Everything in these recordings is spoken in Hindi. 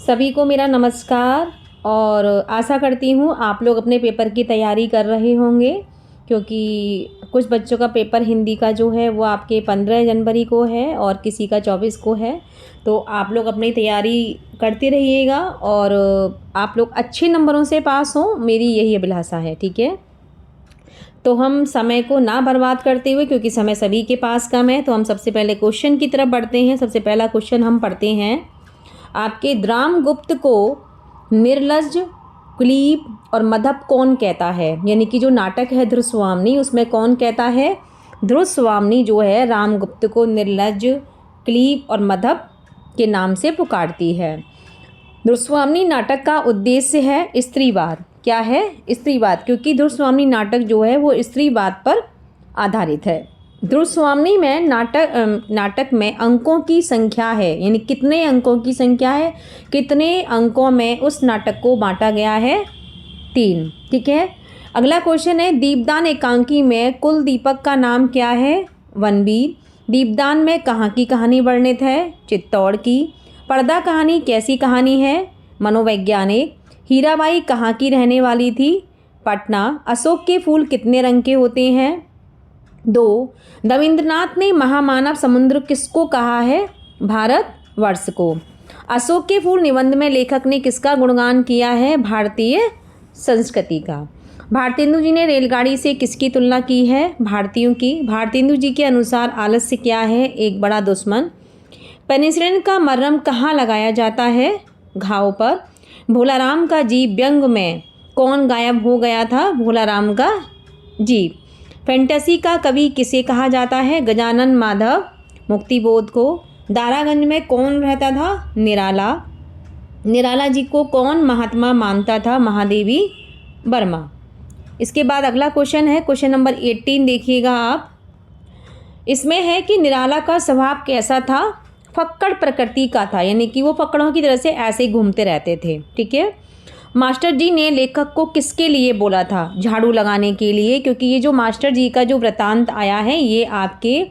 सभी को मेरा नमस्कार। और आशा करती हूँ आप लोग अपने पेपर की तैयारी कर रहे होंगे, क्योंकि कुछ बच्चों का पेपर हिंदी का जो है वो आपके 15 जनवरी को है और किसी का 24 को है। तो आप लोग अपनी तैयारी करते रहिएगा और आप लोग अच्छे नंबरों से पास हों, मेरी यही अभिलाषा है। ठीक है, तो हम समय को ना बर्बाद करते हुए, क्योंकि समय सभी के पास कम है, तो हम सबसे पहले क्वेश्चन की तरफ बढ़ते हैं। सबसे पहला क्वेश्चन हम पढ़ते हैं। आपके द्रामगुप्त को निर्लज्ज, कुलीप और मदप कौन कहता है? यानी कि जो नाटक है ध्रुवस्वामिनी, उसमें कौन कहता है? ध्रुवस्वामिनी जो है रामगुप्त को निर्लज्ज, कुलीप और मदप के नाम से पुकारती है। ध्रुवस्वामिनी नाटक का उद्देश्य है स्त्रीवाद। क्या है? स्त्रीवाद, क्योंकि ध्रुवस्वामिनी नाटक जो है वो स्त्रीवाद पर आधारित है। ध्रुवस्वामिनी में नाटक में अंकों की संख्या है, यानी कितने अंकों की संख्या है, कितने अंकों में उस नाटक को बांटा गया है? 3। ठीक है, अगला क्वेश्चन है दीपदान एकांकी में कुल दीपक का नाम क्या है? वनबीर। दीपदान में कहाँ की कहानी वर्णित है? चित्तौड़ की। पर्दा कहानी कैसी कहानी है? मनोवैज्ञानिक। हीराबाई कहाँ की रहने वाली थी? पटना। अशोक के फूल कितने रंग के होते हैं? 2। रविंद्रनाथ ने महामानव समुद्र किसको कहा है? भारतवर्ष को। अशोक के फूल निबंध में लेखक ने किसका गुणगान किया है? भारतीय संस्कृति का। भारतेंदु जी ने रेलगाड़ी से किसकी तुलना की है? भारतीयों की। भारतेंदु जी के अनुसार आलस्य क्या है? एक बड़ा दुश्मन। पेनिसिलिन का मरहम कहाँ लगाया जाता है? घाव पर। भोलाराम का जीव व्यंग में कौन गायब हो गया था? भोलाराम का जीव। फैंटेसी का कवि किसे कहा जाता है? गजानन माधव मुक्तिबोध को। दारागंज में कौन रहता था? निराला। निराला जी को कौन महात्मा मानता था? महादेवी वर्मा। इसके बाद अगला क्वेश्चन है, क्वेश्चन नंबर 18 देखिएगा आप। इसमें है कि निराला का स्वभाव कैसा था? फक्कड़ प्रकृति का था, यानी कि वो फक्कड़ों की तरह से ऐसे घूमते रहते थे। ठीक है, मास्टर जी ने लेखक को किसके लिए बोला था? झाड़ू लगाने के लिए, क्योंकि ये जो मास्टर जी का जो वृतांत आया है ये आपके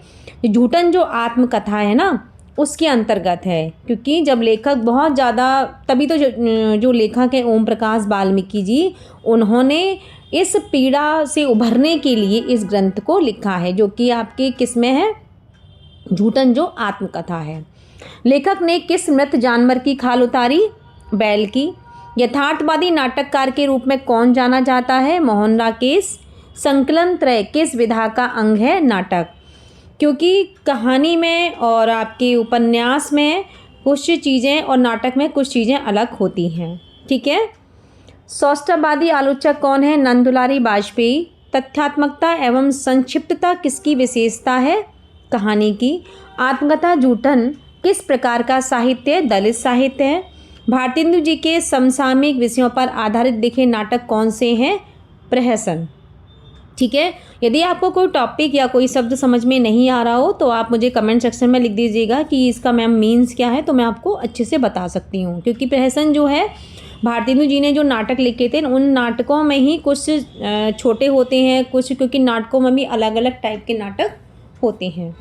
झूठन जो आत्मकथा है ना उसके अंतर्गत है। क्योंकि जब लेखक बहुत ज़्यादा, तभी तो जो लेखक है ओम प्रकाश वाल्मीकि जी, उन्होंने इस पीड़ा से उभरने के लिए इस ग्रंथ को लिखा है, जो कि आपके किस में है? झूठन जो आत्मकथा है। लेखक ने किस मृत जानवर की खाल उतारी? बैल की। यथार्थवादी नाटककार के रूप में कौन जाना जाता है? मोहन राकेश। संकलन त्रय किस विधा का अंग है? नाटक। क्योंकि कहानी में और आपके उपन्यास में कुछ चीज़ें और नाटक में कुछ चीज़ें अलग होती हैं। ठीक है, सौष्ठववादी आलोचक कौन है? नंदुलारी वाजपेयी। तथ्यात्मकता एवं संक्षिप्तता किसकी विशेषता है? कहानी की। आत्मकथा झूठन किस प्रकार का साहित्य? दलित साहित्य है। भारतेंदु जी के समसामयिक विषयों पर आधारित लिखे नाटक कौन से हैं? प्रहसन। ठीक है, यदि आपको कोई टॉपिक या कोई शब्द समझ में नहीं आ रहा हो तो आप मुझे कमेंट सेक्शन में लिख दीजिएगा कि इसका मैम मीन्स क्या है, तो मैं आपको अच्छे से बता सकती हूँ। क्योंकि प्रहसन जो है भारतेंदु जी ने जो नाटक लिखे थे उन नाटकों में ही कुछ छोटे होते हैं कुछ, क्योंकि नाटकों में भी अलग अलग टाइप के नाटक होते हैं।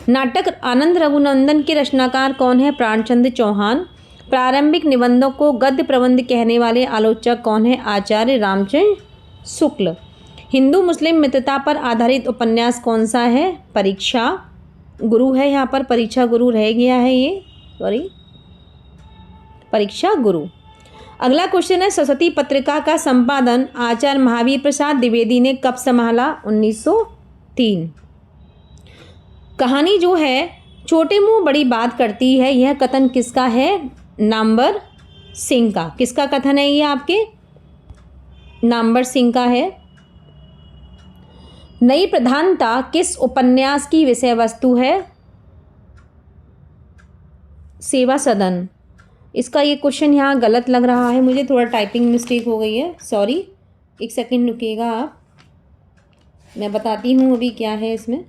नाटक आनंद रघुनंदन के रचनाकार कौन है? प्राणचंद्र चौहान। प्रारंभिक निबंधों को गद्य प्रबंध कहने वाले आलोचक कौन है? आचार्य रामचंद्र शुक्ल। हिंदू मुस्लिम मित्रता पर आधारित उपन्यास कौन सा है? परीक्षा गुरु है, यहाँ पर परीक्षा गुरु रह गया है, ये सॉरी परीक्षा गुरु। अगला क्वेश्चन है सरस्वती पत्रिका का संपादन आचार्य महावीर प्रसाद द्विवेदी ने कब संभाला? 1903। कहानी जो है छोटे मुंह बड़ी बात करती है, यह कथन किसका है? नामवर सिंह का। किसका कथन है ये? आपके नामवर सिंह का है। नई प्रधानता किस उपन्यास की विषय वस्तु है? सेवा सदन। इसका ये क्वेश्चन यहाँ गलत लग रहा है मुझे, थोड़ा टाइपिंग मिस्टेक हो गई है, सॉरी। एक सेकंड रुकिएगा आप, मैं बताती हूँ अभी क्या है इसमें।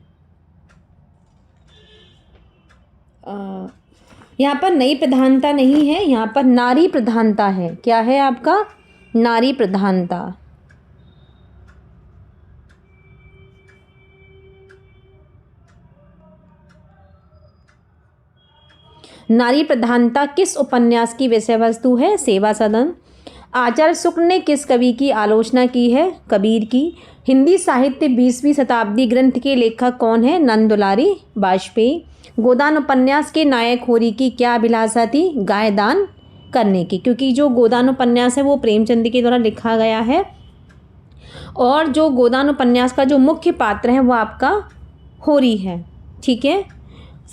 यहाँ पर नई प्रधानता नहीं है, यहाँ पर नारी प्रधानता है। क्या है आपका? नारी प्रधानता। नारी प्रधानता किस उपन्यास की विषय वस्तु है? सेवा सदन। आचार्य शुक्ल ने किस कवि की आलोचना की है? कबीर की। हिंदी साहित्य 20वीं शताब्दी ग्रंथ के लेखक कौन है? नंद दुलारी वाजपेयी। गोदान उपन्यास के नायक होरी की क्या अभिलाषा थी? गाय दान करने की, क्योंकि जो गोदान उपन्यास है वो प्रेमचंद के द्वारा लिखा गया है और जो गोदान उपन्यास का जो मुख्य पात्र है वो आपका होरी है। ठीक है।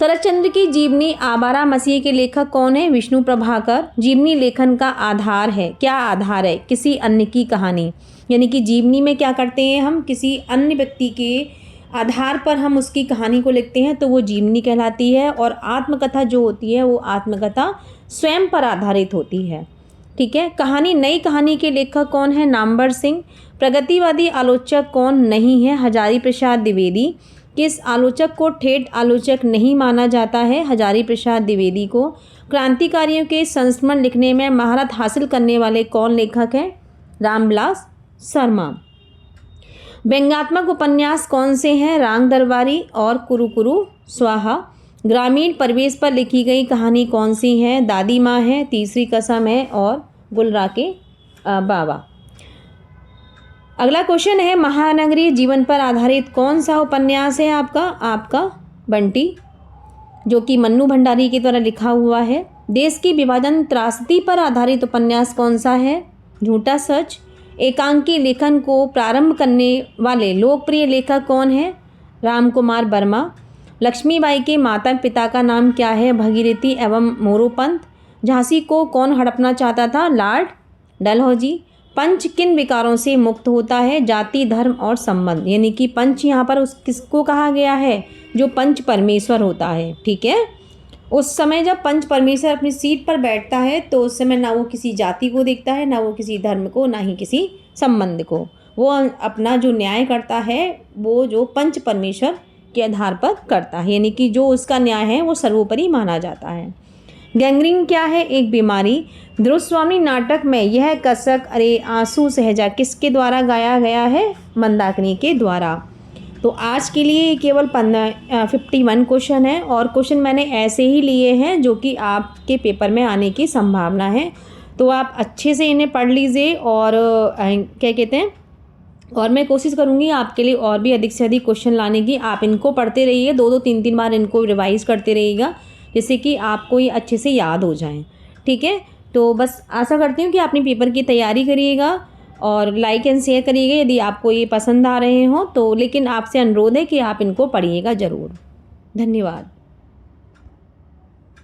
शरतचंद्र की जीवनी आवारा मसीह के लेखक कौन है? विष्णु प्रभाकर। जीवनी लेखन का आधार है, क्या आधार है? किसी अन्य की कहानी, यानी कि जीवनी में क्या करते हैं हम, किसी अन्य व्यक्ति के आधार पर हम उसकी कहानी को लिखते हैं तो वो जीवनी कहलाती है। और आत्मकथा जो होती है वो आत्मकथा स्वयं पर आधारित होती है। ठीक है। कहानी, नई कहानी के लेखक कौन है? नामवर सिंह। प्रगतिवादी आलोचक कौन नहीं है? हजारी प्रसाद द्विवेदी। किस आलोचक को ठेठ आलोचक नहीं माना जाता है? हजारी प्रसाद द्विवेदी को। क्रांतिकारियों के संस्मरण लिखने में महारत हासिल करने वाले कौन लेखक हैं? रामविलास शर्मा। व्यंग्यात्मक उपन्यास कौन से हैं? रांग दरबारी और कुरु कुरु स्वाहा। ग्रामीण परिवेश पर लिखी गई कहानी कौन सी है? दादी माँ है, तीसरी कसम है और गुलरा के बाबा। अगला क्वेश्चन है, महानगरीय जीवन पर आधारित कौन सा उपन्यास है आपका बंटी, जो कि मन्नू भंडारी के द्वारा लिखा हुआ है। देश की विभाजन त्रासदी पर आधारित उपन्यास कौन सा है? झूठा सच। एकांकी लेखन को प्रारंभ करने वाले लोकप्रिय लेखक कौन है? राम कुमार वर्मा। लक्ष्मीबाई के माता पिता का नाम क्या है? भगीरथी एवं मोरोपंत। झांसी को कौन हड़पना चाहता था? लॉर्ड डलहौजी। पंच किन विकारों से मुक्त होता है? जाति, धर्म और संबंध। यानी कि पंच यहाँ पर उस किसको कहा गया है? जो पंच परमेश्वर होता है। ठीक है। उस समय जब पंच परमेश्वर अपनी सीट पर बैठता है तो उस समय ना वो किसी जाति को देखता है, ना वो किसी धर्म को, ना ही किसी संबंध को। वो अपना जो न्याय करता है वो जो पंच परमेश्वर के आधार पर करता है, यानी कि जो उसका न्याय है वो सर्वोपरि माना जाता है। गैंग्रीन क्या है? एक बीमारी। ध्रुवस्वामी नाटक में यह कसक अरे आंसू सहजा किसके द्वारा गाया गया है? मंदाकिनी के द्वारा। तो आज के लिए केवल 51 क्वेश्चन है और क्वेश्चन मैंने ऐसे ही लिए हैं जो कि आपके पेपर में आने की संभावना है। तो आप अच्छे से इन्हें पढ़ लीजिए और क्या कहते हैं, और मैं कोशिश करूँगी आपके लिए और भी अधिक से अधिक क्वेश्चन लाने की। आप इनको पढ़ते रहिए, 2-2 3-3 बार इनको रिवाइज़ करते रहिएगा, जिससे कि आपको ये अच्छे से याद हो जाएं। ठीक है। तो बस आशा करती हूँ कि अपनी पेपर की तैयारी करिएगा और लाइक एंड शेयर करिएगा यदि आपको ये पसंद आ रहे हों तो। लेकिन आपसे अनुरोध है कि आप इनको पढ़िएगा ज़रूर। धन्यवाद।